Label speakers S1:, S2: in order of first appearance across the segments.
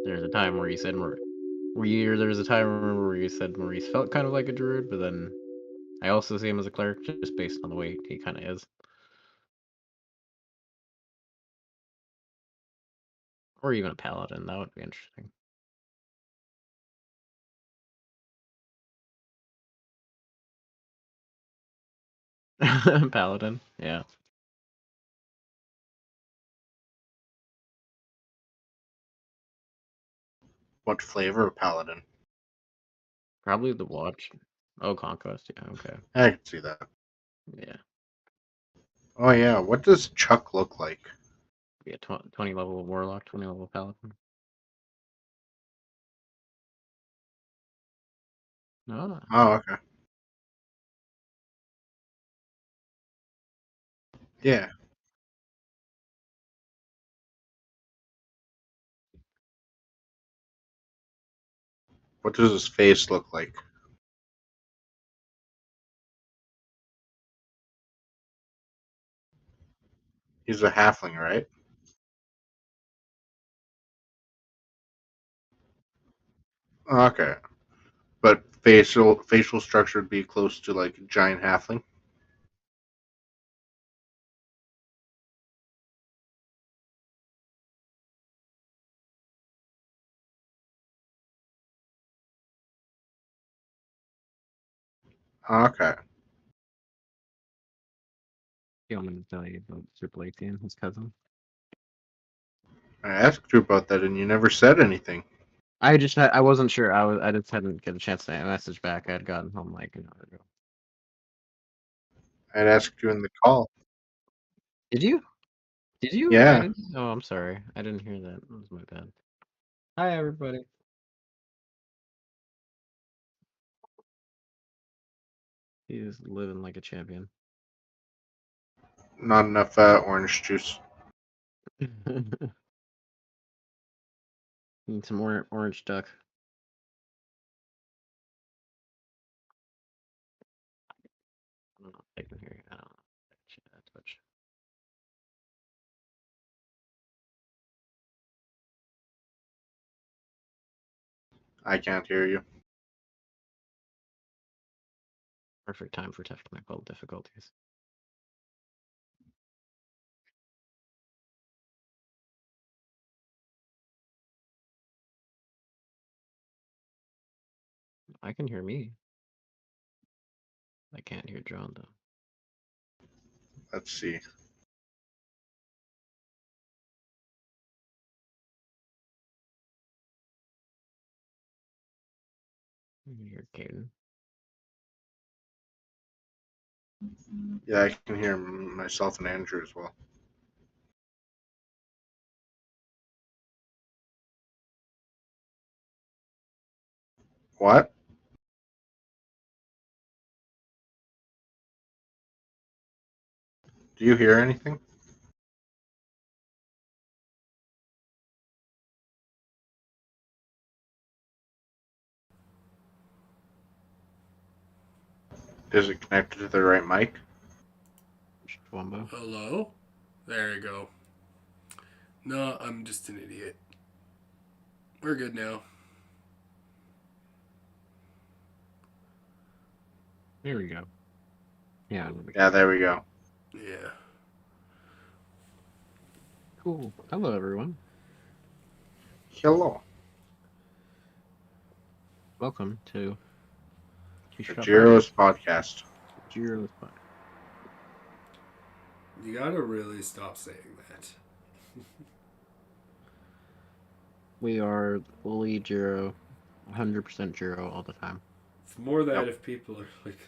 S1: There's a time where you said there's a time where you said Maurice felt kind of like a druid, but then I also see him as a cleric just based on the way he kind of is. Or even a paladin, that would be interesting. Paladin, yeah.
S2: What flavor of paladin?
S1: Probably the watch. Oh, Conquest, yeah, okay.
S2: I can see that.
S1: Yeah.
S2: Oh yeah, what does Chuck look like?
S1: Yeah, 20 level warlock, 20 level paladin. No.
S2: Oh, okay. Yeah. What does his face look like? He's a halfling, right? Okay. But facial structure would be close to like a giant halfling. Okay.
S1: You want me to tell you about Sir Blazian, his cousin?
S2: I asked you about that and you never said anything.
S1: I wasn't sure. I just hadn't get a chance to message back. I had gotten home like an hour ago.
S2: I'd asked you in the call.
S1: Did you? Did you? I
S2: Yeah.
S1: didn't. Oh, I'm sorry. I didn't hear that. That was my bad. Hi, everybody. He's living like a champion.
S2: Not enough orange juice.
S1: Need some more orange duck. I don't know if I can hear you. I don't know. Touch.
S2: I can't hear you.
S1: Perfect time for technical difficulties. I can hear me. I can't hear John though.
S2: Let's see.
S1: I can hear Caden.
S2: Yeah, I can hear myself and Andrew as well. What? Do you hear anything? Is it connected to the right mic?
S1: Wumbo.
S3: Hello? There you go. No, I'm just an idiot. We're good now.
S1: There we go. Yeah.
S2: Yeah, there we go.
S3: Yeah.
S1: Cool. Hello, everyone.
S2: Hello.
S1: Welcome to
S2: Jiro's podcast.
S1: Jiro's podcast.
S3: You gotta really stop saying that.
S1: We are fully Jiro, 100% Jiro all the time.
S3: It's more that if people are like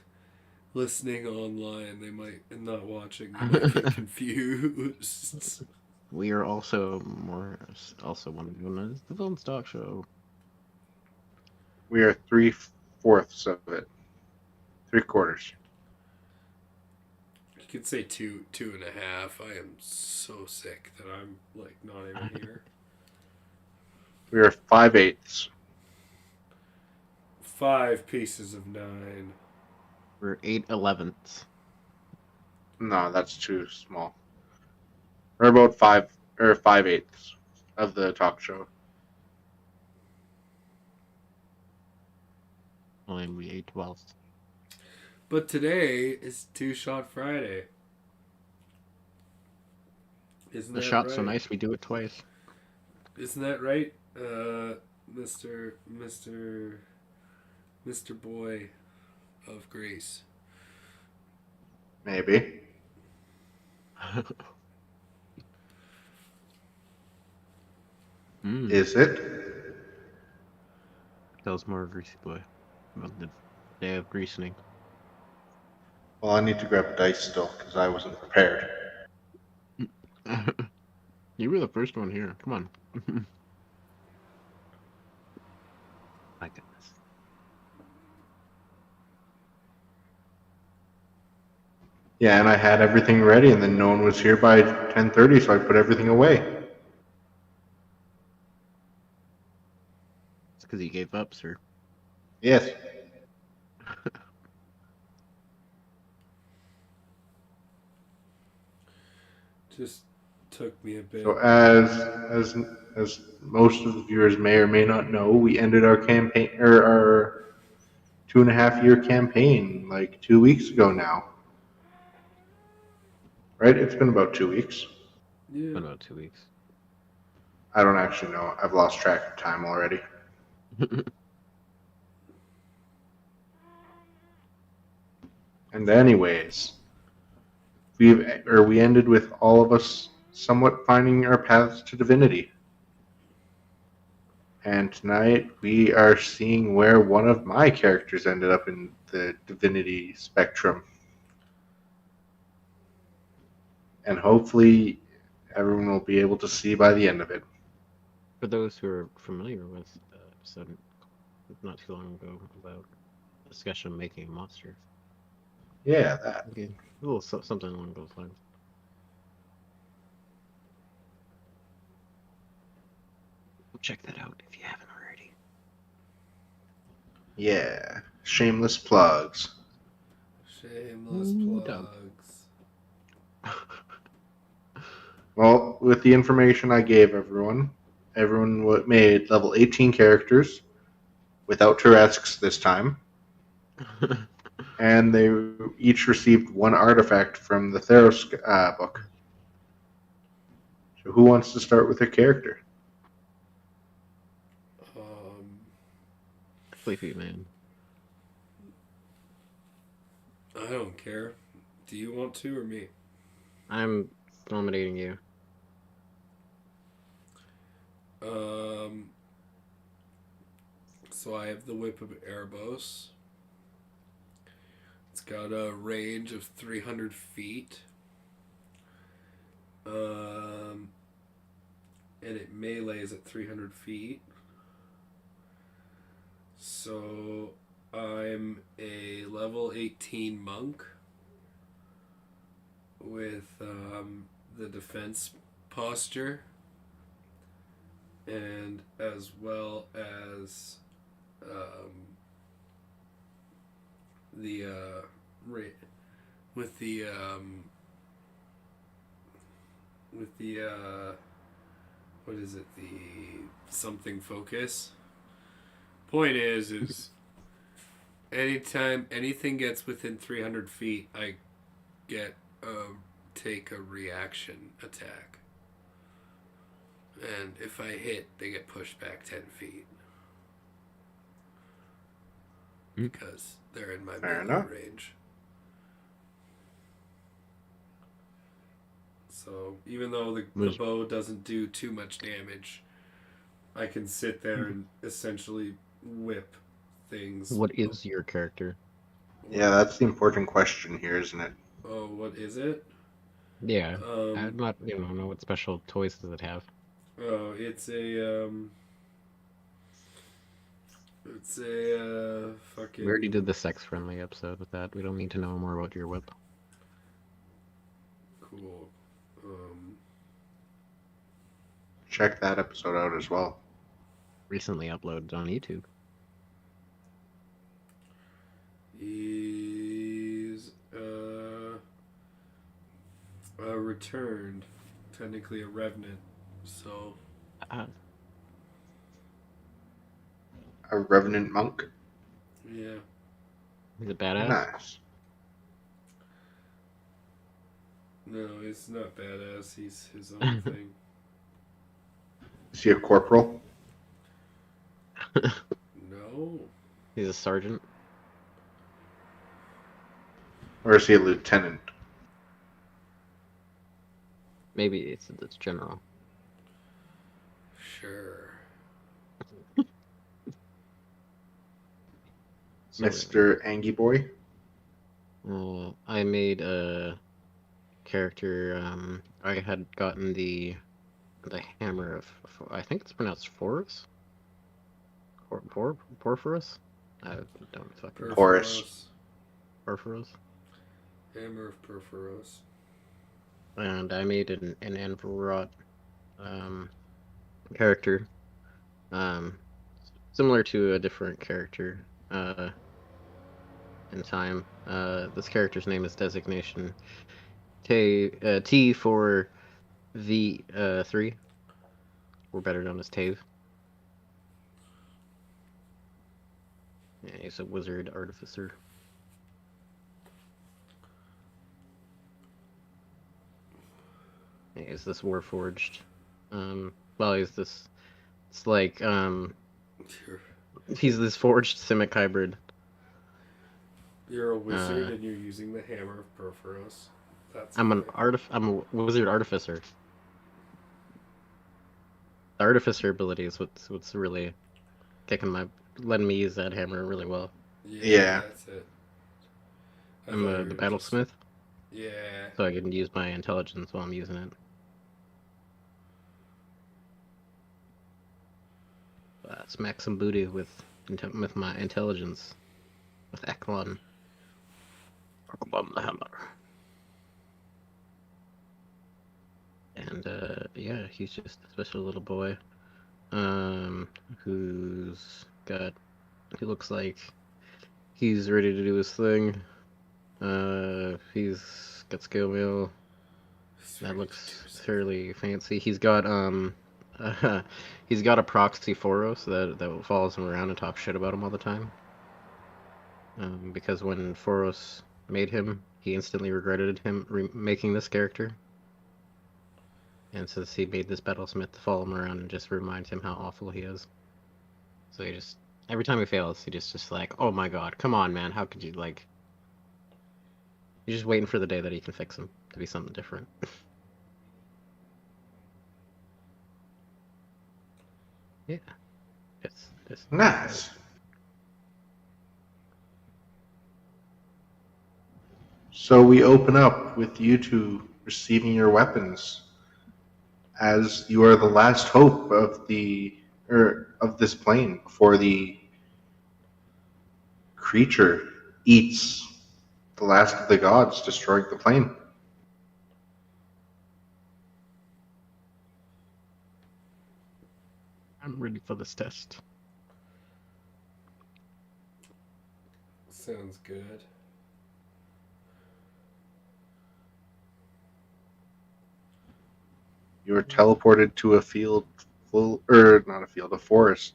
S3: listening online, they might and not watching, they might get confused.
S1: We are also one of known as the Film Stock Show.
S2: We are 3/4 of it. 3/4.
S3: You could say two and a half. I am so sick that I'm like not even here.
S2: We are 5/8.
S3: 5 pieces of 9.
S1: We're 8/11ths.
S2: No, that's too small. We're about 5/8 of the talk show.
S1: And we ate 12.
S3: But today is Two Shot Friday. Isn't
S1: The
S3: that
S1: shot's so
S3: right?
S1: nice we do it twice.
S3: Isn't that right, Mr. Boy of Greece?
S2: Maybe. Is it?
S1: Tell us more, Greasy Boy, about the day of greasing.
S2: Well, I need to grab dice still because I wasn't prepared.
S1: You were the first one here. Come on. My goodness.
S2: Yeah, and I had everything ready, and then no one was here by 10:30, so I put everything away.
S1: It's because you gave up, sir.
S2: Yes.
S3: Just took me a bit.
S2: So as most of the viewers may or may not know, we ended our campaign or our 2.5 year campaign like 2 weeks ago now. Right? It's been about 2 weeks.
S3: Yeah.
S1: Been about 2 weeks.
S2: I don't actually know. I've lost track of time already. And anyways, we ended with all of us somewhat finding our paths to divinity. And tonight we are seeing where one of my characters ended up in the divinity spectrum. And hopefully everyone will be able to see by the end of it.
S1: For those who are familiar with the episode not too long ago about discussion of making a monster.
S2: Yeah, that.
S1: Okay. A little something along those lines. Check that out if you haven't already.
S2: Yeah. Shameless plugs.
S3: Shameless
S1: Ooh,
S3: plugs.
S2: Well, with the information I gave everyone made level 18 characters without Tourette's this time. And they each received one artifact from the Theros book. So who wants to start with a character?
S1: Sleepy man.
S3: I don't care. Do you want to or me?
S1: I'm nominating you.
S3: So I have the Whip of Erebos. It's got a range of 300 feet. And it melees at 300 feet. So I'm a level 18 monk with the defense posture, and as well as what is it, the something focus. Point is anytime anything gets within 300 feet, I get take a reaction attack, and if I hit, they get pushed back 10 feet because they're in my melee range. So even though the bow doesn't do too much damage, I can sit there and essentially whip things.
S1: What is your character?
S2: Yeah, that's the important question here, isn't it?
S3: Oh, what is it?
S1: Yeah. I'm not, know what special toys does it have?
S3: Oh, it's a fucking...
S1: We already did the sex-friendly episode with that. We don't need to know more about your whip.
S3: Cool.
S2: Check that episode out as well.
S1: Recently uploaded on YouTube.
S3: He's returned, technically a revenant, so...
S2: A revenant monk?
S3: Yeah.
S1: He's a badass.
S2: Nice.
S3: No, he's not badass. He's his own thing.
S2: Is he a corporal?
S3: No.
S1: He's a sergeant.
S2: Or is he a lieutenant?
S1: Maybe it's general.
S3: Sure.
S1: So,
S2: Mr. Angie Boy?
S1: I made a character. I had gotten the hammer of. I think it's pronounced Forus. Porphyros. I don't fucking know.
S2: Porous.
S1: Porphyros.
S3: Hammer of Perforos.
S1: And I made an Anvarot character, similar to a different character in time. This character's name is Designation T for V3, or better known as Tave. Yeah, he's a wizard artificer. Yeah, he's this Warforged. Well, he's this. It's like he's this forged Simic hybrid.
S3: You're a wizard and you're using the hammer of Perforos. That's
S1: I'm a wizard artificer. The artificer ability is what's really letting me use that hammer really well.
S2: Yeah.
S3: That's it.
S1: I'm the battlesmith,
S3: Yeah.
S1: so I can use my intelligence while I'm using it. Smack some booty with my intelligence, with Eklon. Eklon the hammer. And yeah, he's just a special little boy, who looks like he's ready to do his thing. He's got scale mail. That looks fairly fancy. He's got he's got a proxy Foros that follows him around and talks shit about him all the time. Because when Foros made him, he instantly regretted him making this character. And since he made this battlesmith to follow him around and just remind him how awful he is. So he just, every time he fails, he just like, oh my god, come on, man, how could you, like... You're just waiting for the day that he can fix him to be something different. Yeah. It's
S2: Nice. So we open up with you two receiving your weapons, as you are the last hope of this plane before the creature eats the last of the gods, destroying the plane.
S1: I'm ready for this test.
S3: Sounds good.
S2: You are teleported to a field a forest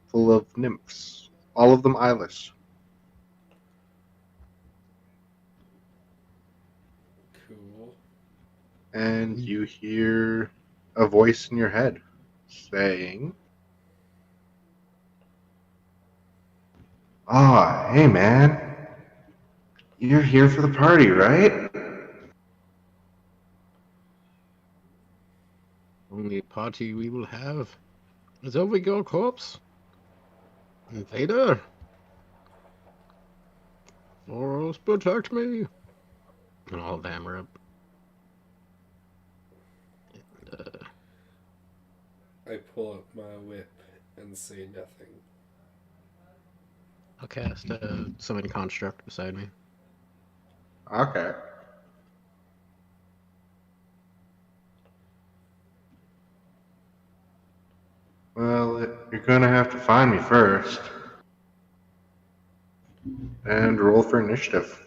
S2: full of nymphs, all of them eyeless.
S3: Cool.
S2: And you hear a voice in your head saying, "Ah, hey man, you're here for the party, right?"
S1: Only party we will have is over your corpse. Invader! Foros, protect me! And I'll hammer up. And,
S3: I pull up my whip and say nothing.
S1: I'll cast a summon construct beside me.
S2: Okay. Well, you're gonna have to find me first. And roll for initiative.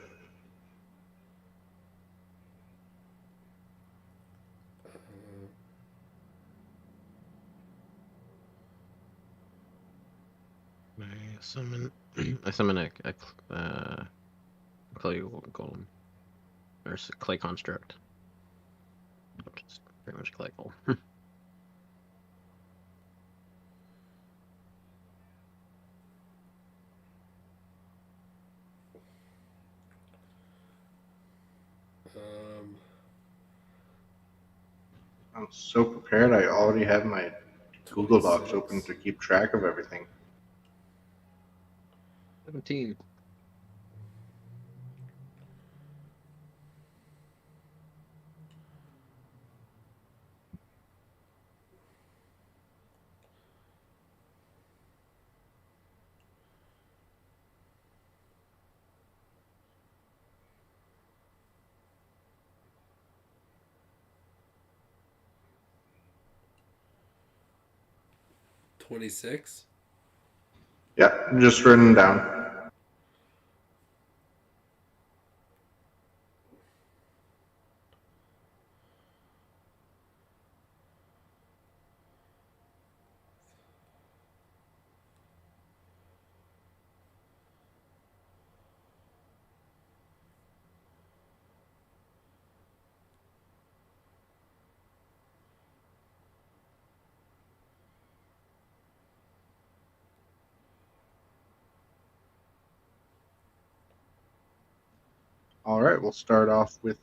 S1: I summon. I summon a clay golem or clay construct, which is pretty much clay golem.
S2: 'm so prepared. I already have my Google Docs
S3: 26.
S2: open to keep track of everything.
S1: 17.
S3: $26.
S2: Yeah, just written down. All right, we'll start off with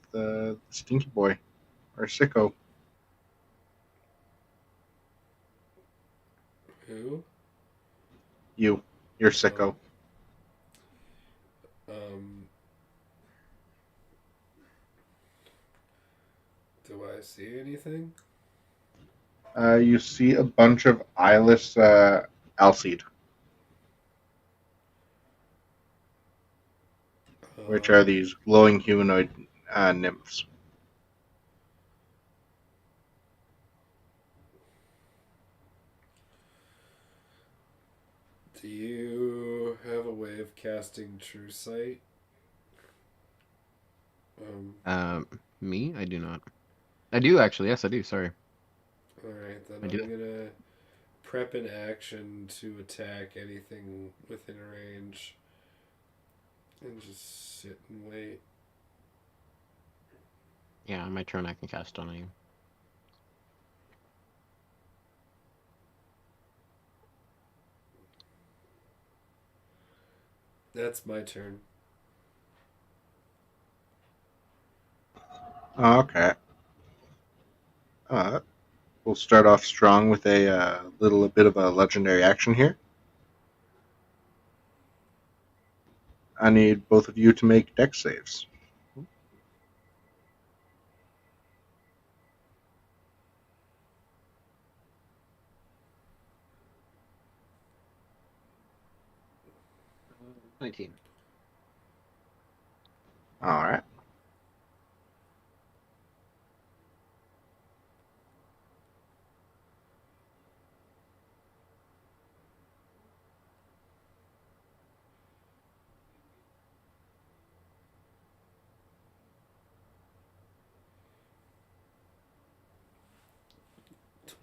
S2: Stinky Boy, or Sicko.
S3: Who?
S2: You're Sicko.
S3: Um, do I see anything?
S2: You see a bunch of eyeless Alseid, which are
S3: Um,
S2: these glowing humanoid nymphs.
S3: do you have a way of casting True Sight?
S1: Me? I do not. I do actually. Yes, I do. Sorry.
S3: Alright, then
S1: I
S3: I'm
S1: do.
S3: gonna prep an action to attack anything within range and just sit and wait.
S1: Yeah, on my turn I can cast on you.
S3: That's my turn.
S2: Oh, okay. We'll start off strong with a little bit of a legendary action here. I need both of you to make dex saves.
S1: Hmm. 19.
S2: All right.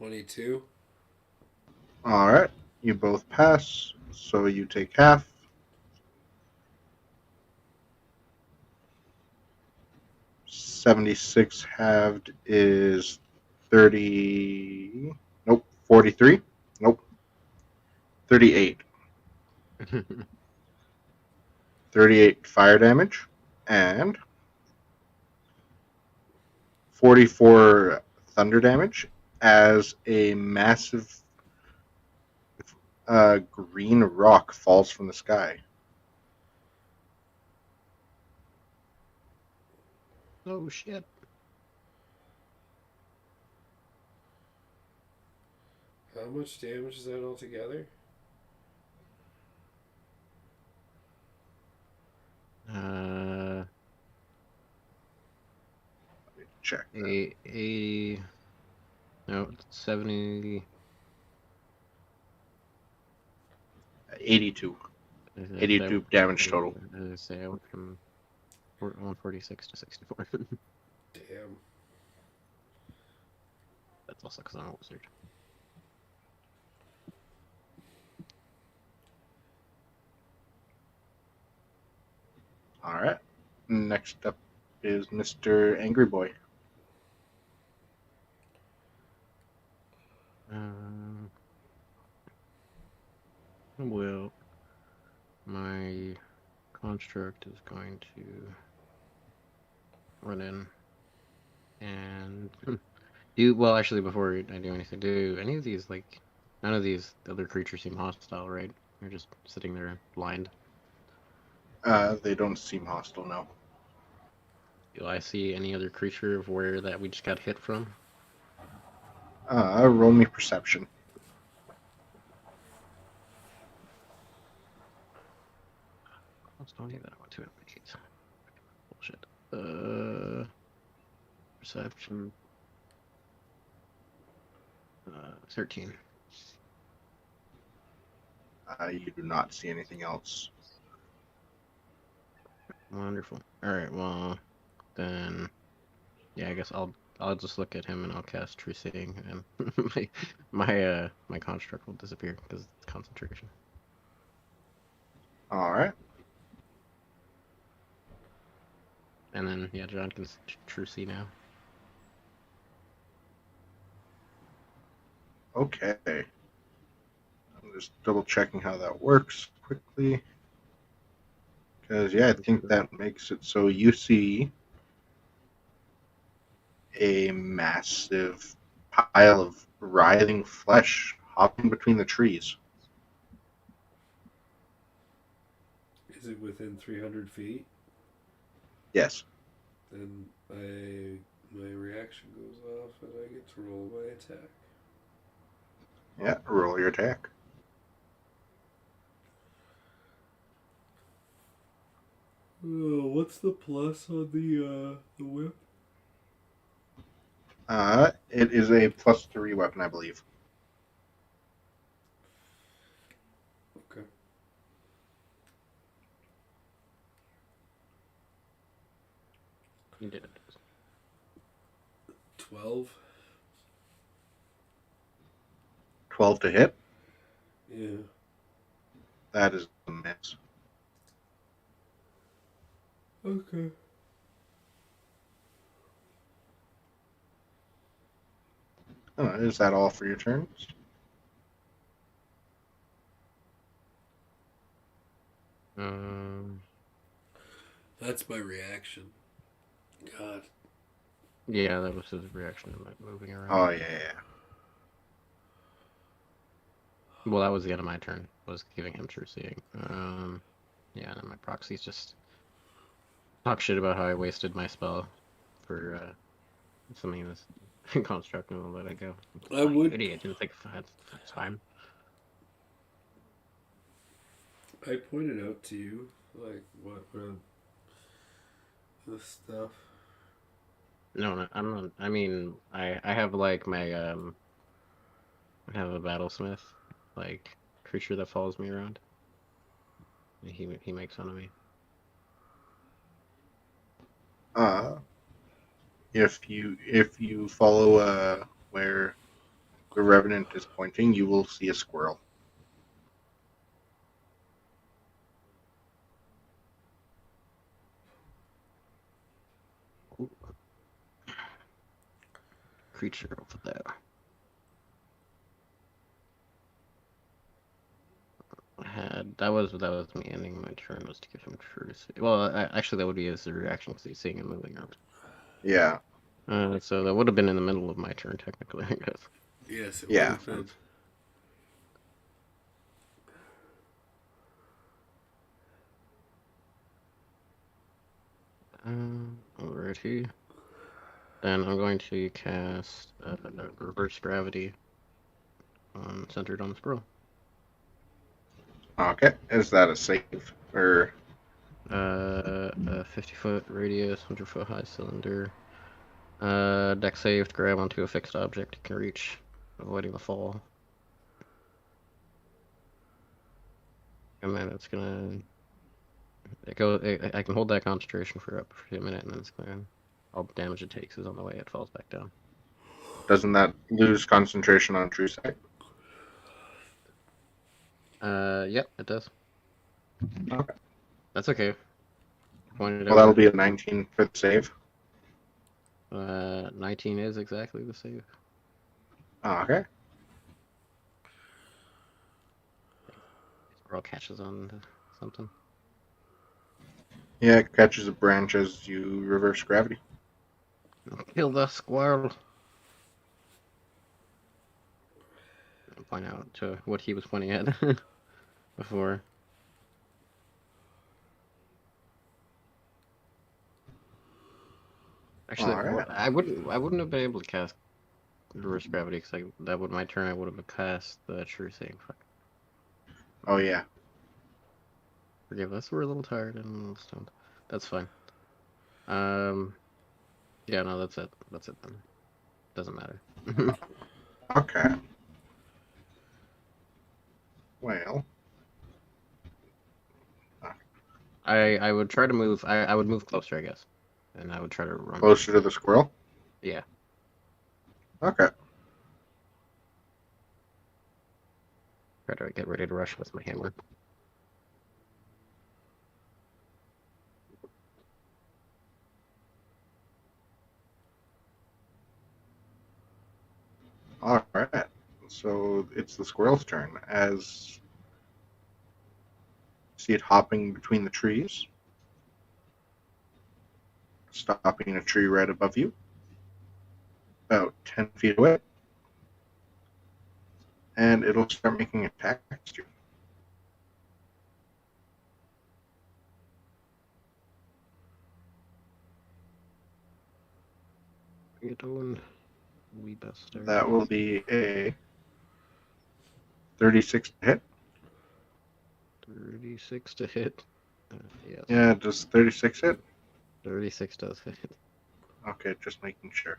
S3: $22.
S2: All right. You both pass, so you take half. 76 halved is 30. Nope. 43. Nope. 38. 38 fire damage and 44 thunder damage as a massive green rock falls from the sky.
S1: Oh shit.
S3: How much damage is that altogether?
S1: Uh,
S2: Check.
S1: no, 70.
S2: 82. 82 damage total.
S1: I say I went from 146 to 64.
S3: Damn.
S1: That's also because I'm a wizard.
S2: All right. Next up is Mr. Angry Boy.
S1: Well, my construct is going to run in and do well. Actually, before I do anything, do any of these like none of these other creatures seem hostile, right? They're just sitting there blind.
S2: They don't seem hostile, no.
S1: Do I see any other creature of where that we just got hit from?
S2: Roll me perception.
S1: Let's don't need that. I want to advocate. Bullshit. Perception. 13.
S2: You do not see anything else.
S1: Wonderful. All right. Well, then, yeah. I guess I'll just look at him and I'll cast True Seeing, and my construct will disappear because it's concentration.
S2: All right.
S1: And then yeah, John can True See now.
S2: Okay. I'm just double checking how that works quickly. Because, yeah, I think that makes it so you see a massive pile of writhing flesh hopping between the trees.
S3: Is it within 300 feet?
S2: Yes.
S3: Then my reaction goes off and I get to roll my attack.
S2: Yeah, roll your attack.
S3: Oh, what's the plus on the whip?
S2: It is a +3 weapon, I believe.
S3: Okay.
S1: You did it.
S3: 12.
S2: 12 to hit.
S3: Yeah.
S2: That is a miss.
S3: Okay.
S2: Is that all for your turns?
S3: That's my reaction. God.
S1: Yeah, that was his reaction to my moving around.
S2: Oh, yeah.
S1: Well, that was the end of my turn. Was giving him True Seeing. Yeah, and then my proxies just talk shit about how I wasted my spell for something this construct, and I'll let it go.
S3: I would.
S1: Idiot, didn't think that's fine.
S3: I pointed out to you, like, what this stuff.
S1: No, I'm not. I mean, I have like my I have a battlesmith, like creature that follows me around. He makes fun of me.
S2: If you follow where the Revenant is pointing, you will see a squirrel.
S1: Ooh. Creature over there. That was me ending my turn, was to give him True See. Well, actually that would be his reaction because he's seeing him moving around.
S2: Yeah.
S1: So that would have been in the middle of my turn technically, I guess.
S3: Yes, it
S2: Yeah.
S3: would have been.
S1: Alrighty. Then I'm going to cast Reverse Gravity centered on the squirrel.
S2: Okay. Is that a save? Or
S1: A 50-foot radius, 100-foot high cylinder. Deck save to grab onto a fixed object you can reach, avoiding the fall. And then it's gonna I can hold that concentration for up to a minute, and then it's gonna all the damage it takes is on the way it falls back down.
S2: doesn't that lose concentration on True Sight?
S1: Yep, it does.
S2: Okay.
S1: That's okay. pointed
S2: Well, that'll
S1: out.
S2: be a 19 for the save.
S1: 19 is exactly the save.
S2: Oh, okay.
S1: Squirrel catches on to something.
S2: Yeah, it catches a branch as you reverse gravity.
S1: Kill the squirrel. I'll point out to what he was pointing at before. Actually,
S2: All right.
S1: I wouldn't have been able to cast reverse gravity because that would my turn. I would have cast the true saving. Fuck.
S2: Oh, yeah.
S1: Forgive us. We're a little tired and a little stoned. That's fine. Yeah, no, that's it. That's it then. Doesn't matter.
S2: Okay. Well,
S1: I would try to move. I would move closer, I guess, and I would try to run.
S2: closer to the squirrel?
S1: Yeah.
S2: Okay.
S1: Try to get ready to rush with my hammer.
S2: All right. So it's the squirrel's turn as you see it hopping between the trees, stopping in a tree right above you, about 10 feet away, and it'll start making attacks to you.
S1: What are you doing, wee bastard?
S2: That will be a 36 to hit.
S1: 36 to hit. Yes.
S2: Yeah, does 36 hit?
S1: 36 does hit.
S2: Okay, just making sure.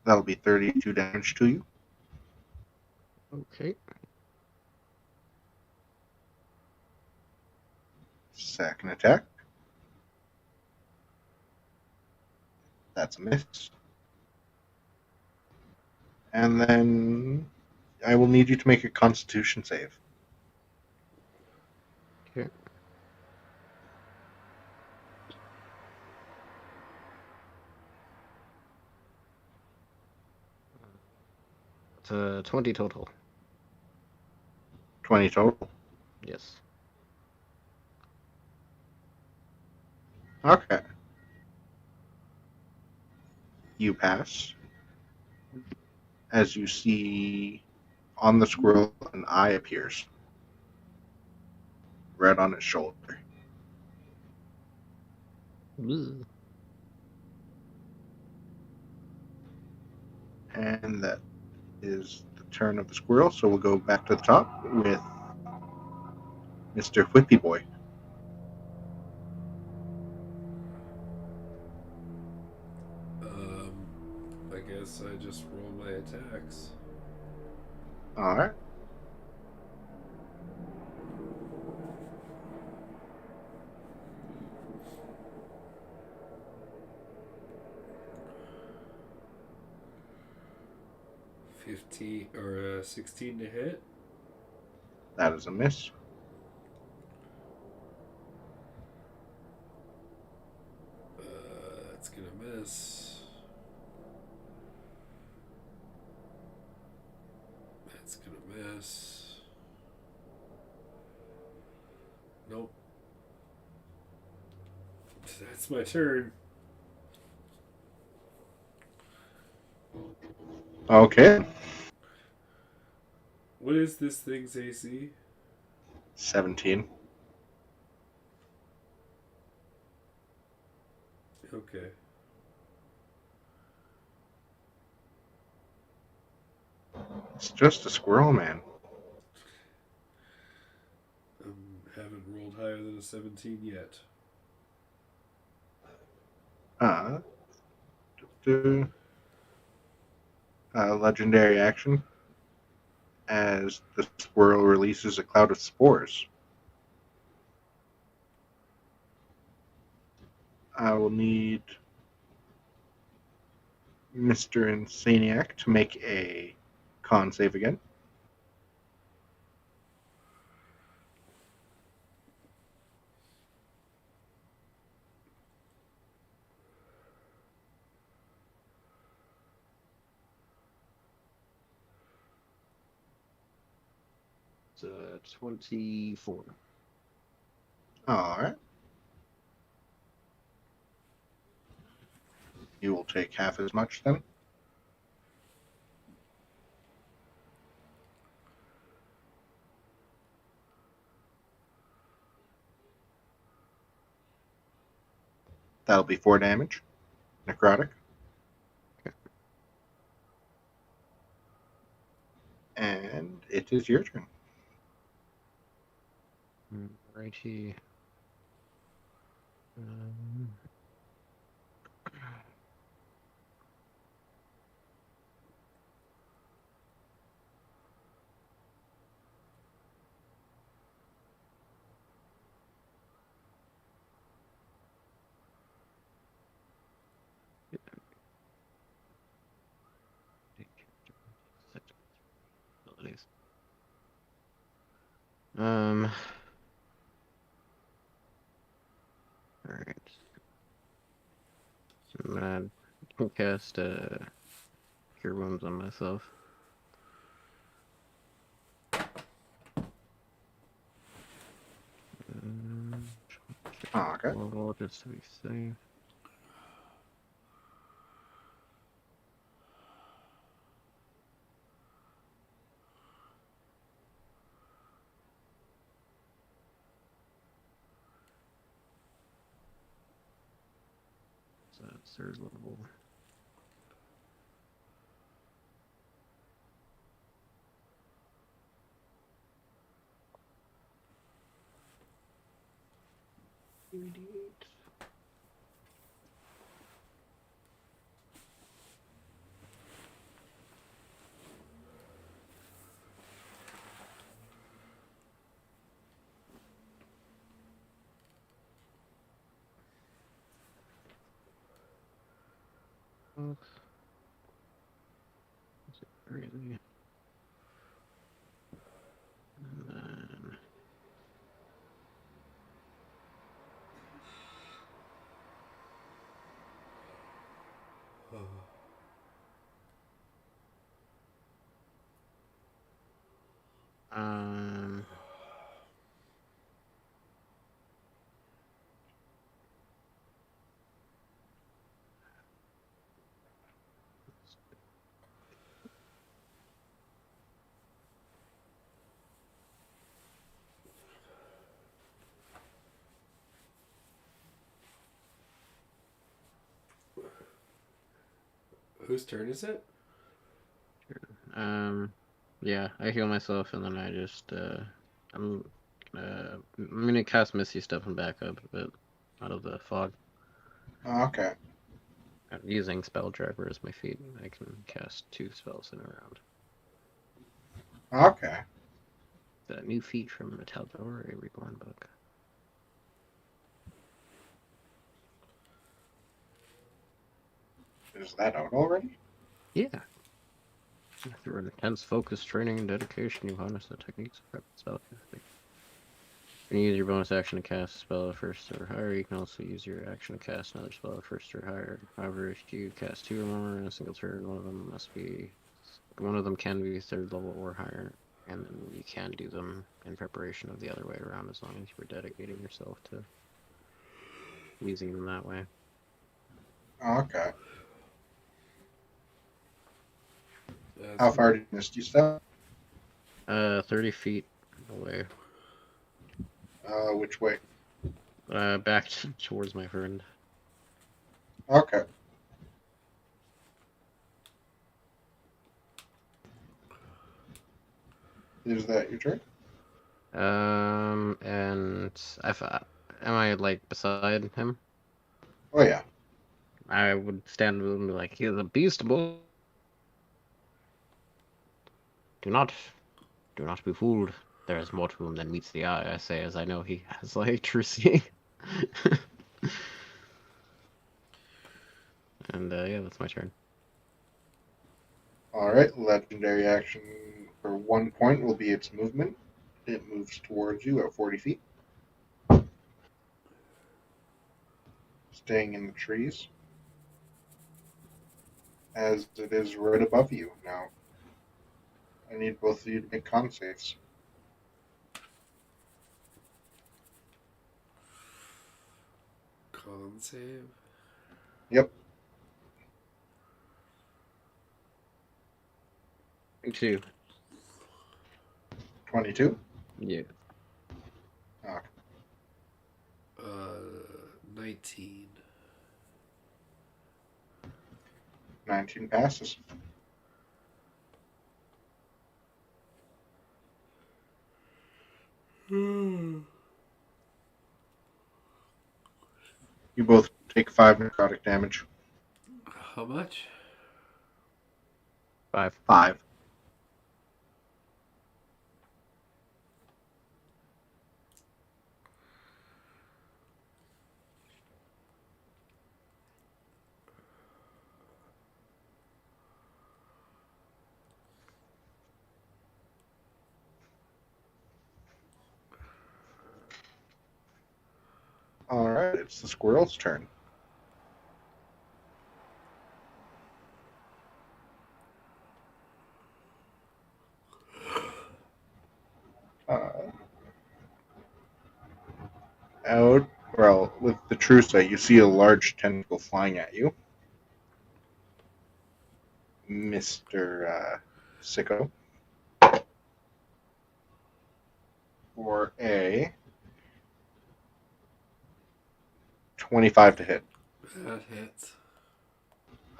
S2: That'll be 32 damage to you.
S1: Okay.
S2: Second attack. That's a miss. And then I will need you to make a constitution save.
S1: Okay. It's a 20 total.
S2: 20 total.
S1: Yes.
S2: Okay. You pass. As you see on the squirrel, an eye appears. Right on its shoulder.
S1: Ugh.
S2: And that is the turn of the squirrel, so we'll go back to the top with Mr. Whippy Boy.
S3: I guess I just roll my attacks.
S2: Alright.
S3: Or 16 to hit.
S2: That is a miss.
S3: That's gonna miss. That's gonna miss. Nope. That's my turn.
S2: Okay.
S3: What is this thing's AC?
S2: 17.
S3: Okay.
S2: It's just a squirrel, man.
S3: Haven't rolled higher than a 17 yet.
S2: Legendary action. as the squirrel releases a cloud of spores. I will need Mr. Insaniac to make a con save again.
S1: It's 24.
S2: All right. You will take half as much then. That'll be 4 damage. Necrotic. And it is your turn.
S1: Righty. Abilities. All right. I'm gonna cast Cure Wounds on myself.
S2: Okay.
S1: Roll just to be safe. So that's 3rd level. Is it really? And then um
S3: Whose turn is it?
S1: yeah, I heal myself and then I just I'm gonna cast Misty Step and back up a bit out of the fog.
S2: Okay.
S1: I'm using Spell Driver as my feet. I can cast 2 spells in a round.
S2: Okay.
S1: The new feat from Metalbor, a Reborn book.
S2: Is that out already?
S1: Yeah. Through intense focus, training, and dedication, you harness the techniques of spellcasting. When you use your bonus action to cast a spell of 1st or higher, you can also use your action to cast another spell of 1st or higher. However, if you cast 2 or more in a single turn, one of them can be 3rd level or higher, and then you can do them in preparation of the other way around as long as you were dedicating yourself to using them that way.
S2: Okay. How far did Misty step?
S1: 30 feet away.
S2: Which way?
S1: Back towards my friend.
S2: Okay. Is that your turn?
S1: And am I like beside him?
S2: Oh yeah.
S1: I would stand with him and be like, he's a beast boy. Do not Do not be fooled. There is more to him than meets the eye, I say, as I know he has like true seeing. And yeah, that's my turn.
S2: All right, legendary action for 1 point will be its movement. It moves towards you at 40 feet, staying in the trees, as it is right above you now. I need both of you to make con saves.
S3: Con save.
S2: Yep,
S1: 2.
S2: 22.
S1: Yeah.
S2: Ah,
S3: 19.
S2: 19 passes. You both take 5 necrotic damage.
S3: How much?
S1: 5.
S2: 5. All right, it's the squirrel's turn. Out, well, with the true sight, you see a large tentacle flying at you. Mr. Sicko. For a 25 to hit.
S3: That hits.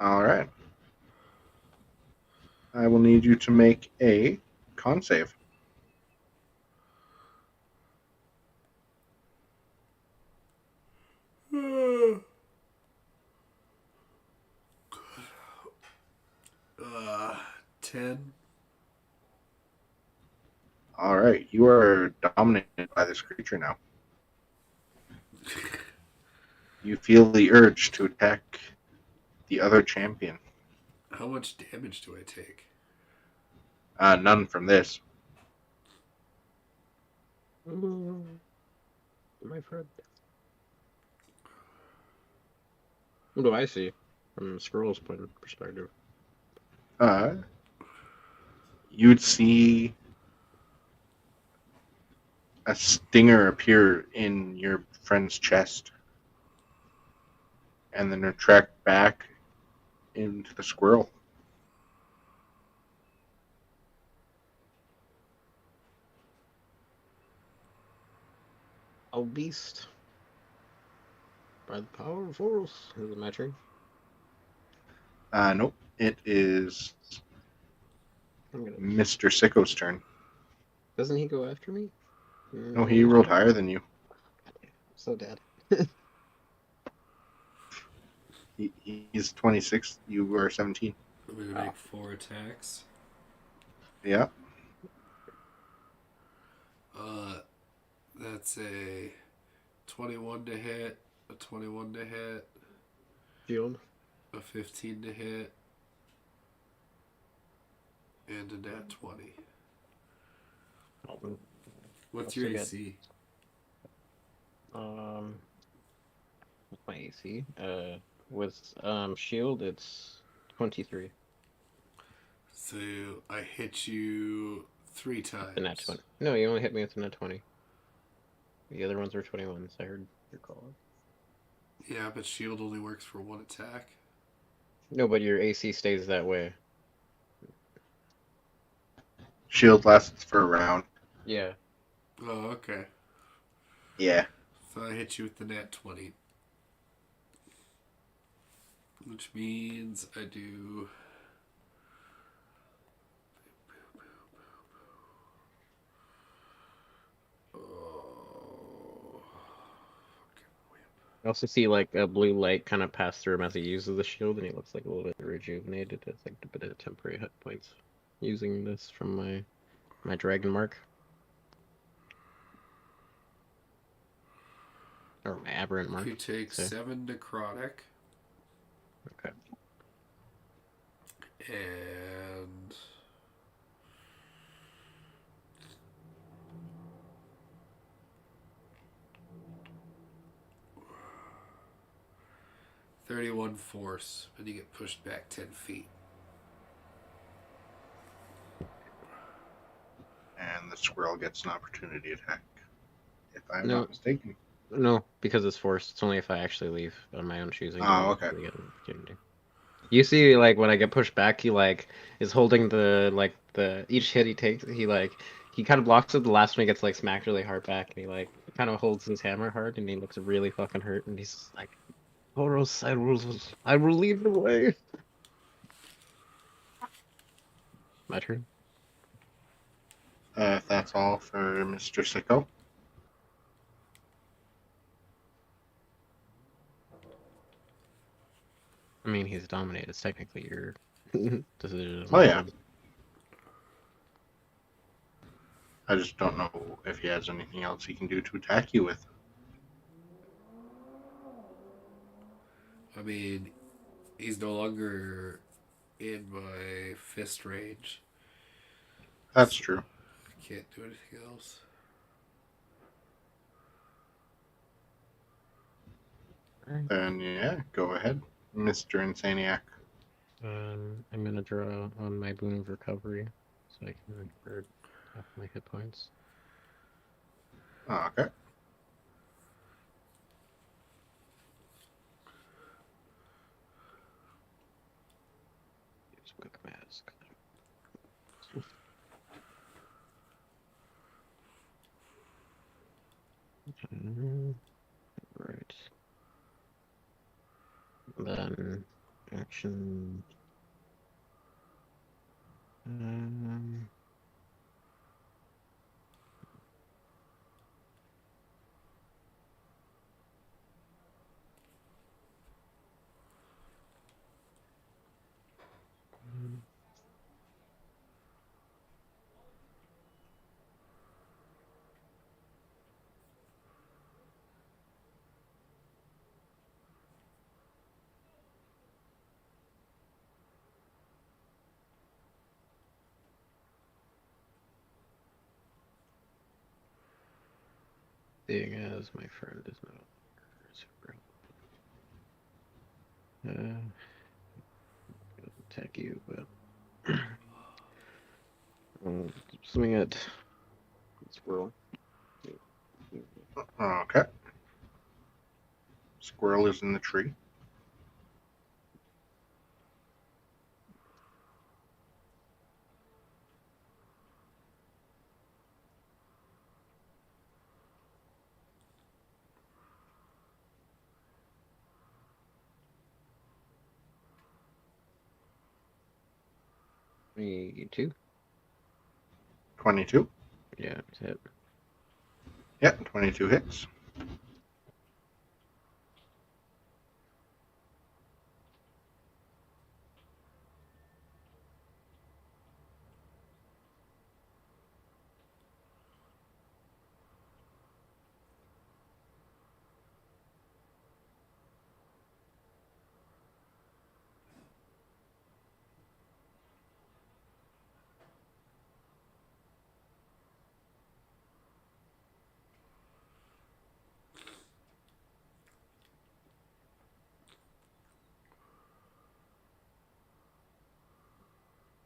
S2: All right. I will need you to make a con save.
S3: Uh, 10.
S2: All right. You are dominated by this creature now. You feel the urge to attack the other champion.
S3: How much damage do I take?
S2: None from this.
S1: My friend. What do I see from Squirrel's point of perspective?
S2: You'd see a stinger appear in your friend's chest and then retract back into the squirrel.
S1: Oh, beast. By the power of Horus. Is it my turn?
S2: Nope. It is
S1: I'm gonna...
S2: Mr. Sicko's turn.
S1: Doesn't he go after me?
S2: No, he rolled higher than you.
S1: I'm so dead.
S2: He's 26. You are 17.
S3: I'm going to make 4 attacks.
S2: Yeah.
S3: That's a 21 to hit, a 21 to hit,
S1: Shield.
S3: a 15 to hit, and a nat 20. What's your AC?
S1: What's my AC? With shield, it's 23.
S3: So I hit you 3 times.
S1: The nat 20. No, you only hit me with the nat 20. The other ones were 21s. I heard your call.
S3: Yeah, but shield only works for 1 attack.
S1: No, but your AC stays that way.
S2: Shield lasts for a round.
S1: Yeah.
S3: Oh, okay.
S2: Yeah.
S3: So I hit you with the nat 20. Which means I do...
S1: I also see like a blue light kind of pass through him as he uses the shield, and he looks like a little bit rejuvenated. It's like a bit of temporary hit points using this from my my dragon mark. Or my aberrant mark.
S3: You take
S1: so.
S3: 7 necrotic.
S1: Okay.
S3: And 31 force, and you get pushed back 10 feet.
S2: And the squirrel gets an opportunity attack, if I'm
S1: No.
S2: not mistaken.
S1: No, because it's forced. It's only if I actually leave on my own choosing.
S2: Oh, okay.
S1: I get an opportunity. You see, like when I get pushed back, he like is holding the each hit he takes. He kind of blocks it. The last one he gets like smacked really hard back, and he kind of holds his hammer hard, and he looks really fucking hurt, and he's just like, "Boros, I will lead the way." My turn.
S2: If that's all for Mr. Sicko.
S1: I mean, he's dominated. It's technically your decision.
S2: Oh, yeah. I just don't know if he has anything else he can do to attack you with.
S3: I mean, he's no longer in my fist range.
S2: That's true.
S3: I can't do anything else.
S2: Then, yeah, go ahead, Mr. Insaniac.
S1: I'm gonna draw on my boon of recovery, so I can revert half my hit points.
S2: Oh, okay.
S1: Use quick mask. Right. Then action. Seeing as my friend is not super attack you, but I'll swing at squirrel.
S2: Okay. Squirrel is in the tree.
S1: Me too.
S2: 22.
S1: Yeah, it's hit.
S2: Yeah, 22 hits.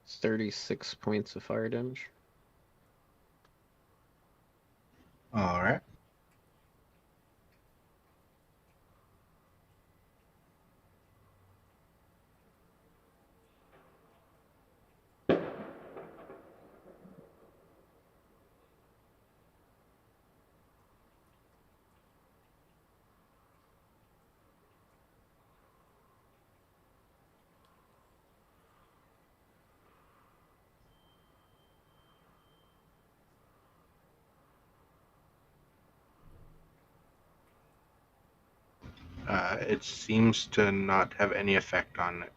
S1: It's 36 points of fire damage.
S2: All right. It seems to not have any effect on it.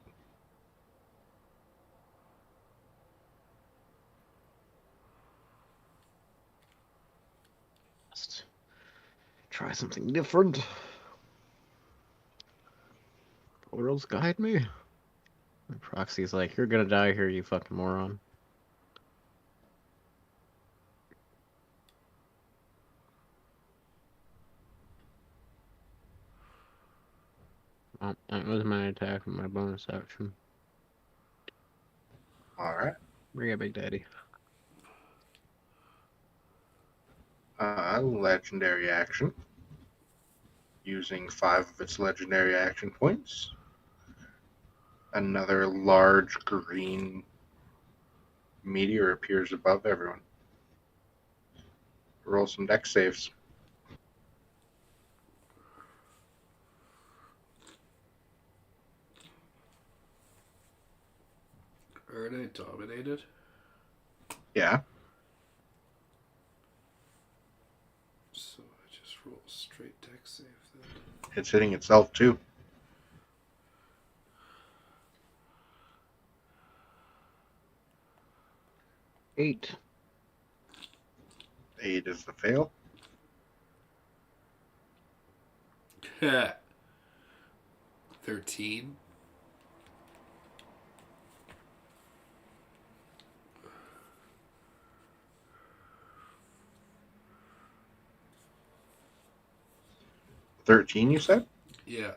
S1: Try something different. Worlds guide me. And Proxy's like, you're gonna die here, you fucking moron. Oh, that was my attack and my bonus action.
S2: Alright.
S1: Bring it, Big Daddy.
S2: Legendary action. Using 5 of its legendary action points. Another large green meteor appears above everyone. Roll some dex saves.
S3: Aren't I dominated?
S2: Yeah.
S3: So I just roll straight dex save then.
S2: It's hitting itself too.
S1: 8.
S2: 8 is the fail.
S3: 13.
S2: $13, you said?
S3: Yeah.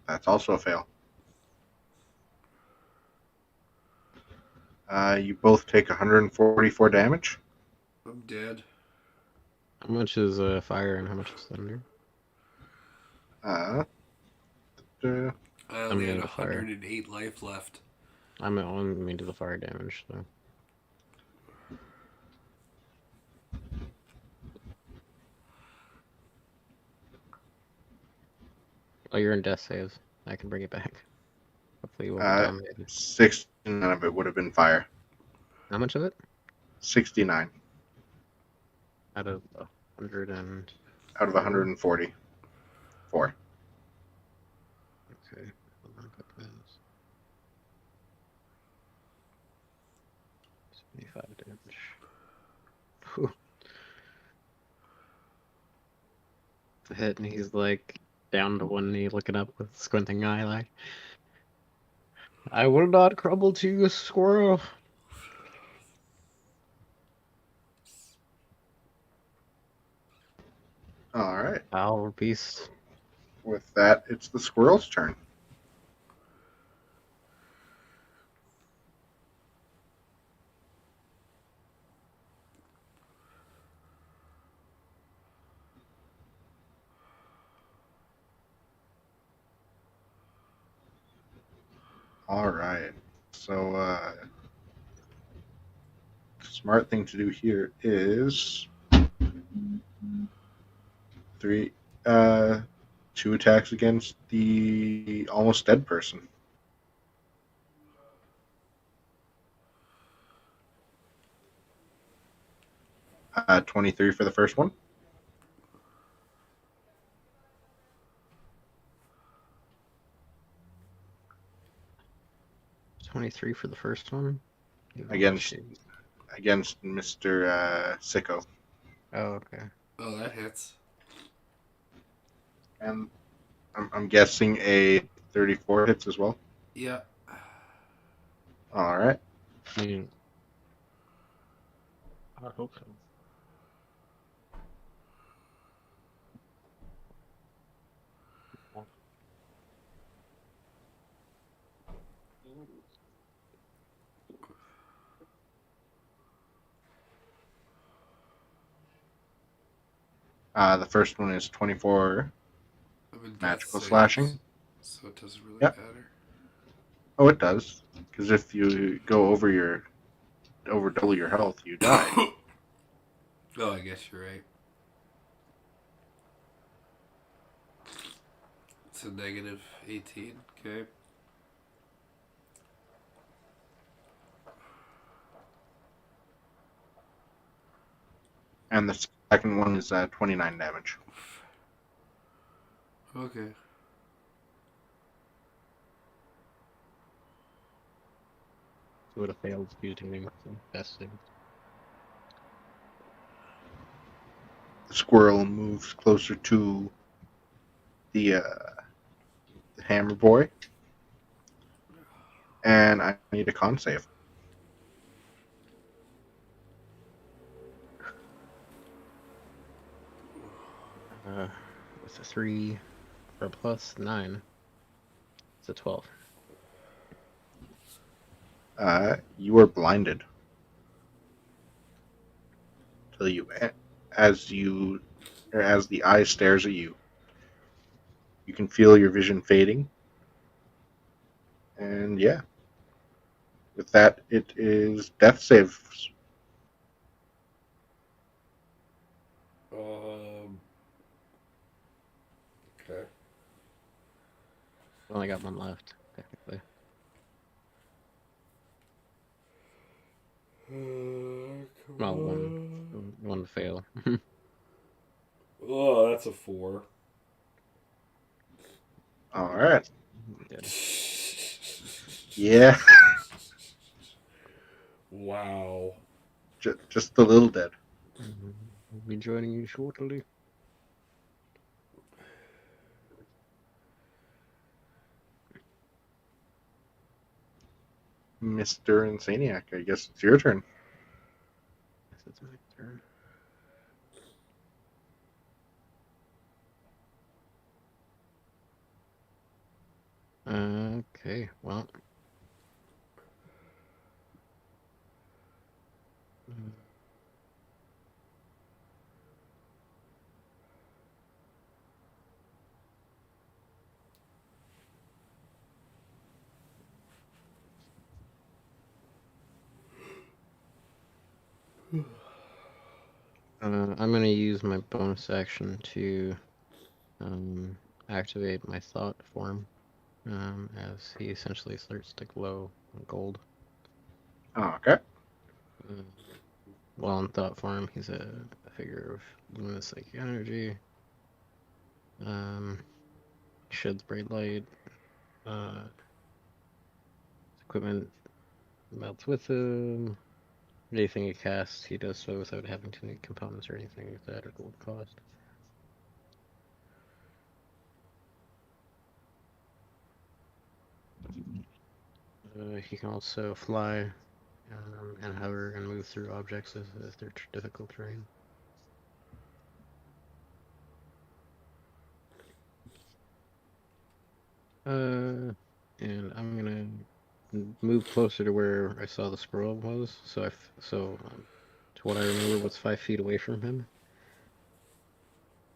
S2: That's also a fail. You both take 144 damage.
S3: I'm dead.
S1: How much is fire and how much is thunder?
S2: Uh, uh,
S3: I only had
S1: immune to fire.
S3: 108 life left.
S1: I'm immune to the fire damage, so. Oh, you're in death saves. I can bring it back. Hopefully you won't be dominated.
S2: 69 of it would have been fire.
S1: How much of it?
S2: 69
S1: Out of 100 and...
S2: out of 140. 4.
S1: Okay. Hold on, got this. 75 damage. Whew. It's a hit, and he's like down to one knee looking up with a squinting eye like, I will not crumble to you, squirrel.
S2: Alright.
S1: Owl beast.
S2: With that, it's the squirrel's turn. Alright. So, smart thing to do here is 2 attacks against the almost dead person. 23 for the first one.
S1: 23 for the first one.
S2: Against Mr. Sicko.
S1: Oh, okay.
S3: Oh, that hits.
S2: And I'm guessing a 34 hits as well.
S3: Yeah.
S2: Alright.
S1: I mean, I hope so.
S2: The first one is 24
S3: I'm in death
S2: magical
S3: saves,
S2: slashing.
S3: So it doesn't really
S2: Yep.
S3: matter.
S2: Oh, it does. Because if you go over double your health, you die.
S3: Oh, I guess you're right. It's a negative 18. Okay.
S2: And the second one is 29 damage.
S3: Okay.
S1: He would have failed using the best thing.
S2: The squirrel moves closer to the hammer boy, and I need a con save.
S1: With a 3 or plus 9, it's a 12.
S2: You are blinded. Till you, as you, or as the eye stares at you, you can feel your vision fading. And yeah, with that, it is death saves.
S3: Okay.
S1: Only got one left, technically. Well, one to fail.
S3: Oh, that's a 4.
S2: All right.
S1: Dead.
S2: Yeah,
S3: Wow.
S2: just a little dead.
S1: We'll be joining you shortly.
S2: Mr. Insaniac, I guess it's your turn.
S1: Yes, it's my turn. Okay, well. I'm going to use my bonus action to activate my thought form as he essentially starts to glow gold.
S2: Okay.
S1: While in thought form, he's a figure of luminous psychic energy. Sheds bright light. Equipment melts with him. Anything he casts, he does so without having to make components or anything like that at gold cost. He can also fly and hover and move through objects as they're difficult terrain. And I'm gonna move closer to where I saw the squirrel was. So to what I remember, was 5 feet away from him.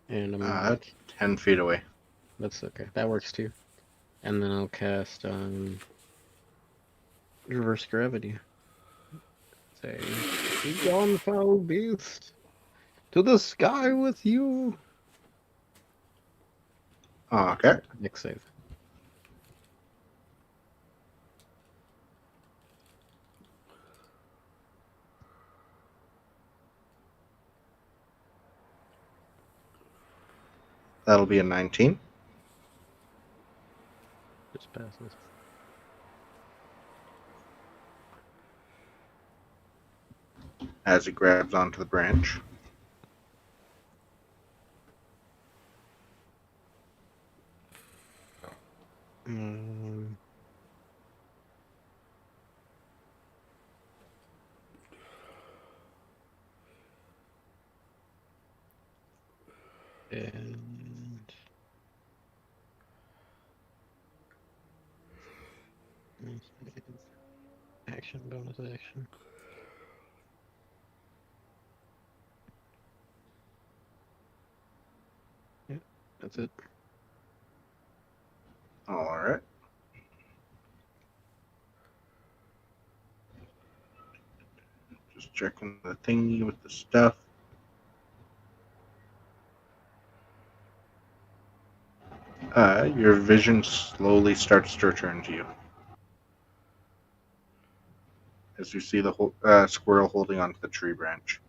S1: And I'm gonna
S2: 10 feet away.
S1: That's okay. That works too. And then I'll cast reverse gravity. Say, "Be gone, foul beast! To the sky with you!"
S2: Okay.
S1: Next save.
S2: That'll be a 19.
S1: Just passes.
S2: As he grabs onto the branch.
S1: Um, and action, bonus action. Yeah, that's it.
S2: Alright. Just checking the thingy with the stuff. Your vision slowly starts to return to you. As you see the squirrel holding onto the tree branch.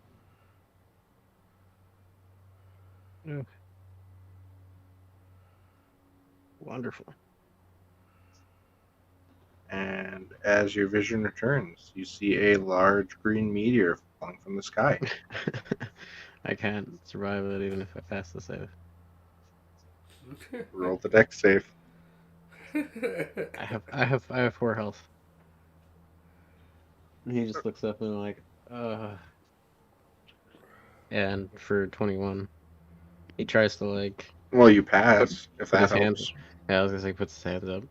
S1: Yeah. Wonderful.
S2: And as your vision returns, you see a large green meteor falling from the sky.
S1: I can't survive it even if I pass the save.
S2: Roll the deck save.
S1: I have 4 health. And he just looks up and like, and for 21, he tries to like
S2: Well, you pass, if
S1: put
S2: that
S1: his hands.
S2: helps.
S1: Yeah, I was gonna say puts his hands up,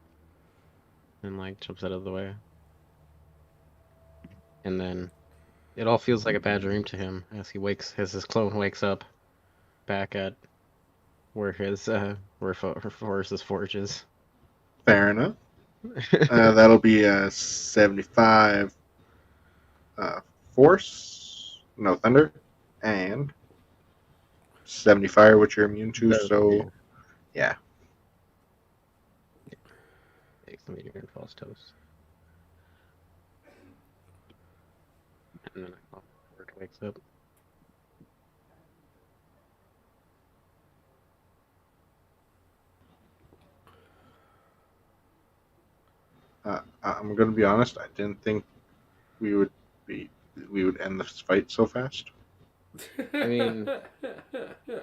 S1: and like jumps out of the way, and then it all feels like a bad dream to him as his clone wakes up, back at where Forrest's forge is.
S2: Fair enough. That'll be a 75 force, no thunder, and 70 fire, which you're immune to. So, yeah.
S1: Takes the meteor and falls toast. And then Forge wakes up.
S2: I'm going to be honest. I didn't think we would end this fight so fast.
S1: I mean,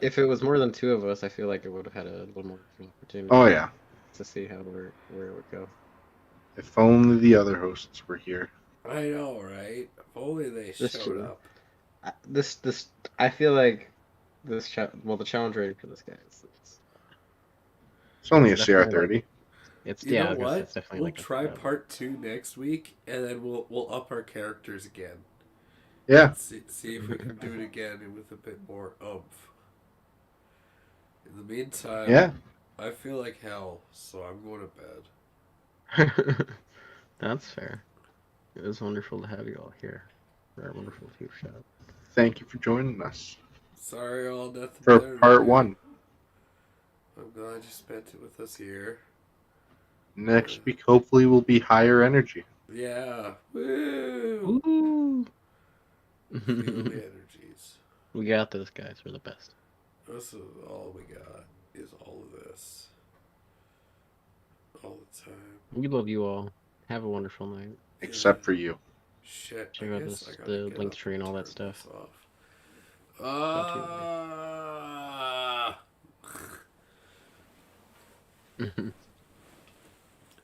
S1: if it was more than 2 of us, I feel like it would have had a little more opportunity.
S2: Oh yeah.
S1: To see where it would go.
S2: If only the other hosts were here.
S3: I know, right? If only they showed up.
S1: I feel like the challenge rating for this guy is
S2: It's only a
S1: it's
S2: CR30.
S1: it's
S3: You know what?
S1: It's definitely
S3: We'll
S1: like
S3: try part 2 next week, and then we'll up our characters again.
S2: Yeah.
S3: See if we can do it again with a bit more oomph. In the meantime,
S2: Yeah.
S3: I feel like hell, so I'm going to bed.
S1: That's fair. It was wonderful to have you all here for our wonderful few shot.
S2: Thank you for joining us.
S3: Sorry, all nothing
S2: for
S3: better
S2: part
S3: to do.
S2: 1.
S3: I'm glad you spent it with us here.
S2: Next week, hopefully, will be higher energy.
S3: Yeah. Woo!
S1: Ooh.
S3: Feel the energies.
S1: We got this, guys. We're the best.
S3: This is all we got. Is all of this. All the time.
S1: We love you all. Have a wonderful night.
S2: Except for you.
S3: Shit.
S1: Check
S3: I
S1: out
S3: guess I gotta
S1: the
S3: get
S1: link
S3: up
S1: tree and all that
S3: turn
S1: stuff.
S3: this off.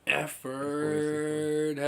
S3: Effort.